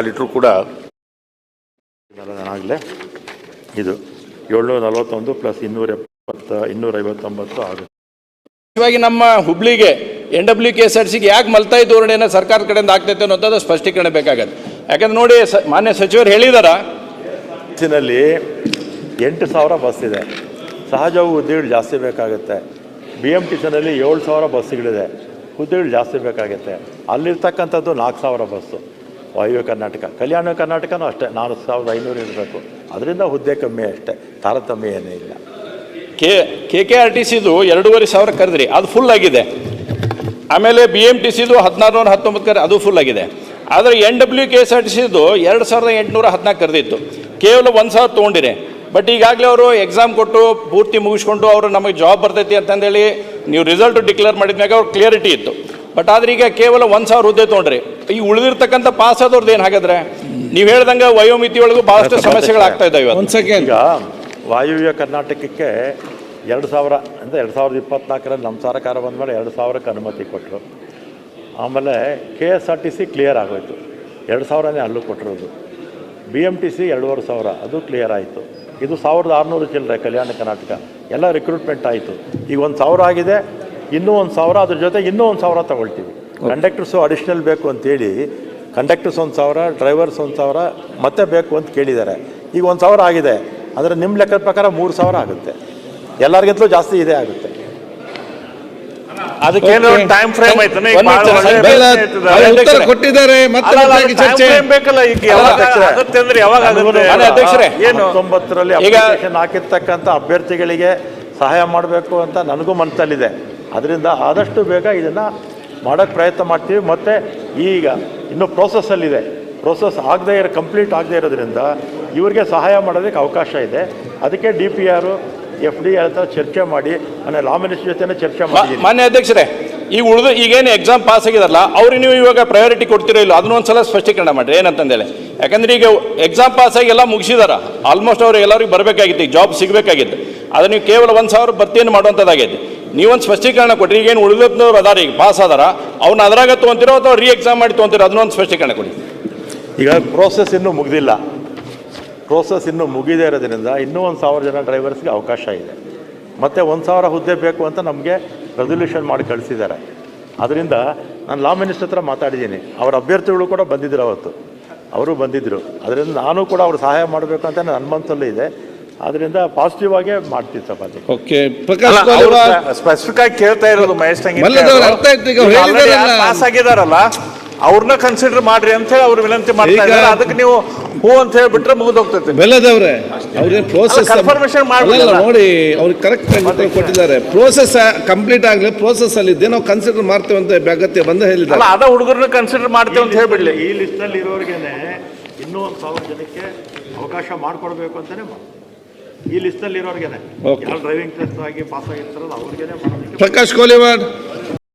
Litre ಕೂಡ ಆಗಲೇ ಇದು 741 ಪ್ಲಸ್ 259 ಆಗುತ್ತೆ. ಇವಾಗ ನಮ್ಮ ಹುಬ್ಳಿಗೆ NWKSRTCಗೆ ಯಾಕೆ ಮಲ್ತಾಯಿ ಧೋರಣೆಯನ್ನು ಸರ್ಕಾರದ ಕಡೆಯಿಂದ ಆಗ್ತೈತೆ ಅನ್ನೋಂಥದ್ದು ಸ್ಪಷ್ಟೀಕರಣ ಬೇಕಾಗತ್ತೆ. ಯಾಕಂದ್ರೆ ನೋಡಿ ಮಾನ್ಯ ಸಚಿವರು ಹೇಳಿದಾರ, ಬಸ್ಸಿನಲ್ಲಿ 8,000 ಬಸ್ ಇದೆ, ಸಹಜವು ಹುದ್ದೆಗಳು ಜಾಸ್ತಿ ಬೇಕಾಗುತ್ತೆ. BMTCನಲ್ಲಿ 7,000 ಬಸ್ಸುಗಳಿದೆ, ಹುದ್ದೆಗಳು ಜಾಸ್ತಿ ಬೇಕಾಗುತ್ತೆ. ಅಲ್ಲಿರ್ತಕ್ಕಂಥದ್ದು 4,000 ಬಸ್ಸು. ವಾಯುವ್ಯ ಕರ್ನಾಟಕ, ಕಲ್ಯಾಣ ಕರ್ನಾಟಕನೂ ಅಷ್ಟೇ 4,500 ಇರಬೇಕು. ಅದರಿಂದ ಹುದ್ದೆ ಕಮ್ಮಿ ಅಷ್ಟೇ, ತಾರತಮ್ಯ ಏನೇ ಇಲ್ಲ. KKRTCದು 2,500 ಕರೆದ್ರಿ, ಅದು ಫುಲ್ ಆಗಿದೆ. ಆಮೇಲೆ BMTCದು 1,619 ಕರೆ, ಅದು ಫುಲ್ ಆಗಿದೆ. ಆದರೆ NWKSRTCದು 2,814 ಕರೆದಿತ್ತು, ಕೇವಲ 1,000 ತೊಗೊಂಡಿರಿ. ಬಟ್ ಈಗಾಗಲೇ ಅವರು ಎಕ್ಸಾಮ್ ಕೊಟ್ಟು ಪೂರ್ತಿ ಮುಗಿಸ್ಕೊಂಡು ಅವರು ನಮಗೆ ಜಾಬ್ ಬರ್ತೈತಿ ಅಂತಂದೇಳಿ ನೀವು ರಿಸಲ್ಟ್ ಡಿಕ್ಲೇರ್ ಮಾಡಿದ್ಮ್ಯಾಗ ಅವ್ರ ಕ್ಲಿಯರಿಟಿ ಇತ್ತು. ಬಟ್ ಆದ್ರೆ ಈಗ ಕೇವಲ 1,000 ಹುದ್ದೆ ತೊಗೊಂಡ್ರಿ. ಈ ಉಳಿದಿರ್ತಕ್ಕಂಥ ಪಾಸ್ ಆದವ್ರದ್ದು ಏನು ಹಾಗಾದ್ರೆ? ನೀವು ಹೇಳ್ದಂಗೆ ವಯೋಮಿತಿ ಒಳಗೂ ಭಾಳಷ್ಟು ಸಮಸ್ಯೆಗಳಾಗ್ತಾ ಇದ್ದಾವೆ. ಈಗ ವಾಯುವ್ಯ ಕರ್ನಾಟಕಕ್ಕೆ 2,000 ಅಂದರೆ 2024ರಲ್ಲಿ ನಮ್ಮ ಸರ್ಕಾರ ಬಂದ ಮೇಲೆ 2,000ಕ್ಕೆ ಅನುಮತಿ ಕೊಟ್ಟರು. ಆಮೇಲೆ KSRTC ಕ್ಲಿಯರ್ ಆಗೋಯ್ತು, 2,000ನೇ ಅಲ್ಲೂ ಕೊಟ್ಟಿರೋದು. BMTC 2,500 ಅದು ಕ್ಲಿಯರ್ ಆಯಿತು. ಇದು 1,600 ಚಿಲ್ಲರೆ ಕಲ್ಯಾಣ ಕರ್ನಾಟಕ ಎಲ್ಲ ರಿಕ್ರೂಟ್ಮೆಂಟ್ ಆಯಿತು. ಈಗ 1,000 ಆಗಿದೆ, ಇನ್ನೂ 1,000, ಅದ್ರ ಜೊತೆ ಇನ್ನೂ 1,000 ತಗೊಳ್ತೀವಿ. ಕಂಡಕ್ಟರ್ಸು ಅಡಿಷ್ನಲ್ ಬೇಕು ಅಂತೇಳಿ ಕಂಡಕ್ಟರ್ಸ್ 1,000, ಡ್ರೈವರ್ಸ್ 1,000 ಮತ್ತೆ ಬೇಕು ಅಂತ ಕೇಳಿದ್ದಾರೆ. ಈಗ 1,000 ಆಗಿದೆ ಅಂದರೆ ನಿಮ್ಮ ಲೆಕ್ಕದ ಪ್ರಕಾರ 3,000 ಆಗುತ್ತೆ. ಎಲ್ಲರಿಗಿಂತಲೂ ಜಾಸ್ತಿ ಇದೇ ಆಗುತ್ತೆ. ಅದಕ್ಕೇನು ಟೈಮ್ ಫ್ರೇಮ್ ಐತನ ಕೊಟ್ಟಿದ್ದಾರೆ. ಬೇಕಲ್ಲ ಈಗ ಆಗುತ್ತೆ ಅಂದ್ರೆ ಯಾವಾಗ ಆಗುತ್ತೆ? 19ರಲ್ಲಿ ಅಪ್ಲಿಕೇಶನ್ ಹಾಕಿರ್ತಕ್ಕಂಥ ಅಭ್ಯರ್ಥಿಗಳಿಗೆ ಸಹಾಯ ಮಾಡಬೇಕು ಅಂತ ನನಗೂ ಮನಸ್ಸಲ್ಲಿದೆ. ಅದರಿಂದ ಆದಷ್ಟು ಬೇಗ ಇದನ್ನು ಮಾಡೋಕ್ಕೆ ಪ್ರಯತ್ನ ಮಾಡ್ತೀವಿ. ಮತ್ತು ಈಗ ಇನ್ನೂ ಪ್ರೋಸೆಸ್ಸಲ್ಲಿದೆ, ಪ್ರೋಸೆಸ್ ಕಂಪ್ಲೀಟ್ ಆಗದೇ ಇರೋದ್ರಿಂದ ಇವರಿಗೆ ಸಹಾಯ ಮಾಡೋದಕ್ಕೆ ಅವಕಾಶ ಇದೆ. ಅದಕ್ಕೆ DPR FD ಅಂತ ಚರ್ಚೆ ಮಾಡಿ ಲಾ ಮಿನಿಸ್ಟರ್ ಜೊತೆ ಚರ್ಚೆ ಮಾಡಿ. ಮಾನ್ಯ ಅಧ್ಯಕ್ಷರೇ, ಈಗ ಈಗೇನು ಎಕ್ಸಾಮ್ ಪಾಸ್ ಆಗಿದಾರಲ್ಲ ಅವ್ರಿಗೆ ನೀವು ಇವಾಗ ಪ್ರಯಾರಿಟಿ ಕೊಡ್ತಿರೋ ಇಲ್ಲ, ಅದನ್ನ ಒಂದ್ಸಲ ಸ್ಪಷ್ಟೀಕರಣ ಮಾಡಿರಿ ಏನಂತಂದೇಳಿ. ಯಾಕಂದ್ರೆ ಈಗ ಎಕ್ಸಾಮ್ ಪಾಸ್ ಆಗಿ ಎಲ್ಲ ಮುಗಿಸಿದಾರ, ಆಲ್ಮೋಸ್ಟ್ ಅವ್ರಿಗೆ ಎಲ್ಲರಿಗೂ ಬರಬೇಕಾಗಿತ್ತು, ಈಗ ಜಾಬ್ ಸಿಗಬೇಕಾಗಿತ್ತು. ಅದು ನೀವು ಕೇವಲ 1,000 ಭರ್ತಿಯನ್ನು ಮಾಡುವಂಥದ್ದಾಗೈತೆ. ನೀವೊಂದು ಸ್ಪಷ್ಟೀಕರಣ ಕೊಡ್ರಿ. ಈಗೇನು ಉಳಿದವ್ರು ಅದಾರ, ಈಗ ಪಾಸ್ ಆದಾರ, ಅವ್ನ ಅದ್ರಾಗ ತೊಗೊಂತಿರೋ ಅಥವಾ ಎಕ್ಸಾಮ್ ಮಾಡಿ ತೊಗೊಂತಿರೋ, ಅದನ್ನೊಂದು ಸ್ಪಷ್ಟೀಕರಣ ಕೊಡಿ. ಈಗ ಪ್ರೋಸೆಸ್ ಇನ್ನೂ ಮುಗಿದಿಲ್ಲ, ಪ್ರೋಸೆಸ್ ಇನ್ನೂ ಮುಗಿದೇ ಇರೋದ್ರಿಂದ ಇನ್ನೂ 1,000 ಜನ ಡ್ರೈವರ್ಸ್ಗೆ ಅವಕಾಶ ಇದೆ. ಮತ್ತು 1,000 ಹುದ್ದೆ ಬೇಕು ಅಂತ ನಮಗೆ ರೆಸಲ್ಯೂಷನ್ ಮಾಡಿ ಕಳಿಸಿದ್ದಾರೆ. ಅದರಿಂದ ನಾನು ಲಾ ಮಿನಿಸ್ಟರ್ ಹತ್ರ ಮಾತಾಡಿದ್ದೀನಿ, ಅವರ ಅಭ್ಯರ್ಥಿಗಳು ಕೂಡ ಬಂದಿದ್ದರು, ಅವತ್ತು ಅವರು ಬಂದಿದ್ದರು. ಅದರಿಂದ ನಾನು ಕೂಡ ಅವ್ರು ಸಹಾಯ ಮಾಡಬೇಕು ಅಂತ ನನ್ನ ಮನಸ್ಸಲ್ಲೂ ಇದೆ. ಅದರಿಂದ ಪಾಸಿಟಿವ್ ಆಗೇ ಮಾಡ್ತೀವಿ ಸರ್. ಓಕೆ, ಸ್ಪೆಸಿಫಿಕ್ ಆಗಿ ಕೇಳ್ತಾ ಇರೋದು ಮಹೇಶ್ ಪಾಸ್ ಆಗಿದಾರಲ್ಲ ಅವ್ರನ್ನ ಕನ್ಸಿಡರ್ ಮಾಡ್ರಿ ಅಂತ ಹೇಳಿ ಅವ್ರು ವಿನಂತಿ ಮಾಡ್ತಾ ಇದ್ದಾರೆ. ಅದಕ್ಕೆ ನೀವು ಹೂ ಅಂತ ಹೇಳ್ಬಿಟ್ರೆ ಮುಗಿದೋಗ್ತೈತೆ. ಬೆಲ್ಲದವ್ರೆ ಅವ್ರಿಗೆ ಪ್ರೋಸೆಸ್ ಕನ್ಫರ್ಮೇಶನ್ ಮಾಡಲ್ಲ ನೋಡಿ, ಅವ್ರಿಗೆ ಕರೆಕ್ಟ್ ಆಗಿ ಕೊಟ್ಟಿದ್ದಾರೆ. ಪ್ರೋಸೆಸ್ ಕಂಪ್ಲೀಟ್ ಆಗಲಿ, ಪ್ರೋಸೆಸ್ ಅಲ್ಲಿ ಇದೇ ನಾವು ಕನ್ಸಿಡರ್ ಮಾಡ್ತೇವೆ ಅಂತ ಅಗತ್ಯ ಬಂದ ಹೇಳಿದ್ದಾರೆ. ಅದ ಹುಡುಗರನ್ನ ಕನ್ಸಿಡರ್ ಮಾಡ್ತೇವೆ ಅಂತ ಹೇಳ್ಬಿಡ್ಲಿ. ಈ ಲಿಸ್ಟಲ್ಲಿ ಇರೋರಿಗೇನೆ ಇನ್ನೂ 1,000 ಜನಕ್ಕೆ ಅವಕಾಶ ಮಾಡಿಕೊಡ್ಬೇಕು ಅಂತಾನೆ ಈ ಲಿಸ್ಟಲ್ಲಿ ಇರೋರಿಗೇನೆ ಯಾರು ಡ್ರೈವಿಂಗ್ ಟೆಸ್ಟ್ ಆಗಿ ಪಾಸ್ ಆಗಿರ್ತಾರಲ್ಲ ಅವ್ರಿಗೇನೆ ಮಾಡೋದಕ್ಕೆ. ಪ್ರಕಾಶ್ ಕೋಲಿವಾಡ್.